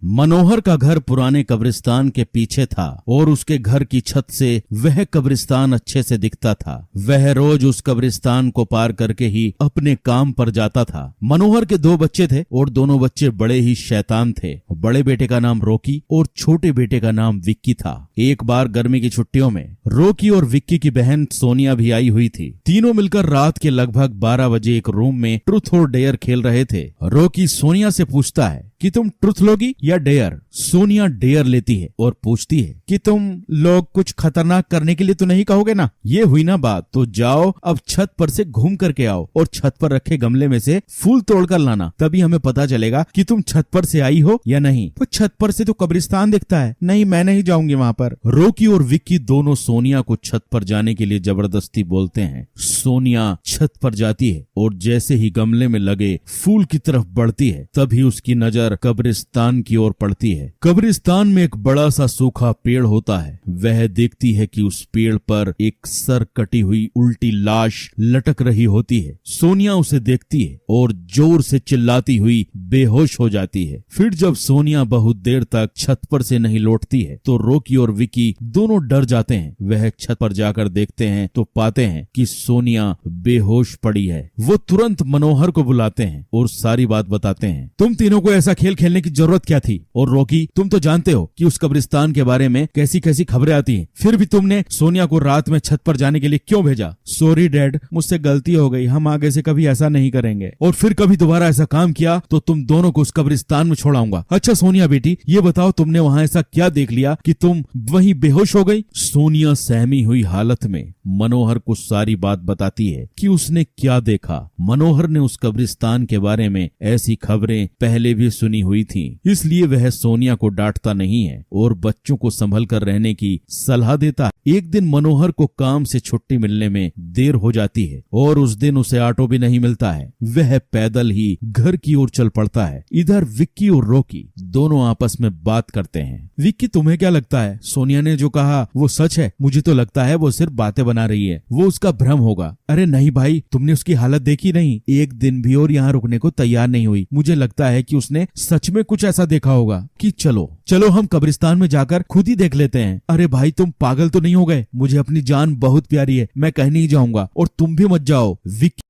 मनोहर का घर पुराने कब्रिस्तान के पीछे था और उसके घर की छत से वह कब्रिस्तान अच्छे से दिखता था। वह रोज उस कब्रिस्तान को पार करके ही अपने काम पर जाता था। मनोहर के 2 बच्चे थे और दोनों बच्चे बड़े ही शैतान थे। बड़े बेटे का नाम रोकी और छोटे बेटे का नाम विक्की था। एक बार गर्मी की छुट्टियों में रोकी और विक्की की बहन सोनिया भी आई हुई थी। तीनों मिलकर रात के लगभग 12 बजे एक रूम में ट्रूथ और डेयर खेल रहे थे। रोकी सोनिया से पूछता है कि तुम ट्रुथ लोगी या डेयर। सोनिया डेयर लेती है और पूछती है कि तुम लोग कुछ खतरनाक करने के लिए तो नहीं कहोगे ना। ये हुई ना बात, तो जाओ अब छत पर से घूम करके आओ और छत पर रखे गमले में से फूल तोड़कर लाना, तभी हमें पता चलेगा कि तुम छत पर से आई हो या नहीं। तो छत पर से तो कब्रिस्तान दिखता है। नहीं, मैं नहीं जाऊंगी वहाँ पर। रोकी और विक्की दोनों सोनिया को छत पर जाने के लिए जबरदस्ती बोलते हैं। सोनिया छत पर जाती है और जैसे ही गमले में लगे फूल की तरफ बढ़ती है, तभी उसकी नजर कब्रिस्तान की ओर पड़ती है। कब्रिस्तान में एक बड़ा सा सूखा पेड़ होता है। वह देखती है कि उस पेड़ पर एक सर कटी हुई उल्टी लाश लटक रही होती है। सोनिया उसे देखती है और जोर से चिल्लाती हुई बेहोश हो जाती है। फिर जब सोनिया बहुत देर तक छत पर से नहीं लौटती है तो रोकी और विक्की दोनों डर जाते हैं। वह छत पर जाकर देखते हैं तो पाते हैं कि सोनिया बेहोश पड़ी है। वो तुरंत मनोहर को बुलाते हैं और सारी बात बताते हैं। तुम तीनों को ऐसा खेल खेलने की जरूरत क्या थी? और रोकी, तुम तो जानते हो कि उस कब्रिस्तान के बारे में कैसी कैसी खबरें आती हैं, फिर भी तुमने सोनिया को रात में छत पर जाने के लिए क्यों भेजा? सॉरी डैड, मुझसे गलती हो गई, हम आगे से कभी ऐसा नहीं करेंगे, और फिर कभी दोबारा ऐसा काम किया तो तुम दोनों को उस कब्रिस्तान में छोड़ाऊंगा। अच्छा सोनिया बेटी, ये बताओ तुमने वहाँ ऐसा क्या देख लिया कि तुम वहीं बेहोश हो गई? सोनिया सहमी हुई हालत में मनोहर को सारी बात बताती है कि उसने क्या देखा। मनोहर ने उस कब्रिस्तान के बारे में ऐसी खबरें पहले भी सुनी हुई थी, इसलिए वह सोनिया को डांटता नहीं है और बच्चों को संभल कर रहने की सलाह देता है। एक दिन मनोहर को काम से छुट्टी मिलने में देर हो जाती है और उस दिन उसे ऑटो भी नहीं मिलता है। वह पैदल ही घर की ओर चल पड़ता है। इधर विक्की और रोकी दोनों आपस में बात करते हैं। विक्की, तुम्हें क्या लगता है सोनिया ने जो कहा वो सच है? मुझे तो लगता है वो सिर्फ बातें बना रही है, वो उसका भ्रम होगा। अरे नहीं भाई, तुमने उसकी हालत देखी नहीं, एक दिन भी और यहाँ रुकने को तैयार नहीं हुई। मुझे लगता है कि उसने सच में कुछ ऐसा देखा होगा कि चलो हम कब्रिस्तान में जाकर खुद ही देख लेते हैं। अरे भाई, तुम पागल तो नहीं हो गए? मुझे अपनी जान बहुत प्यारी है, मैं कहीं नहीं जाऊंगा और तुम भी मत जाओ। विक्की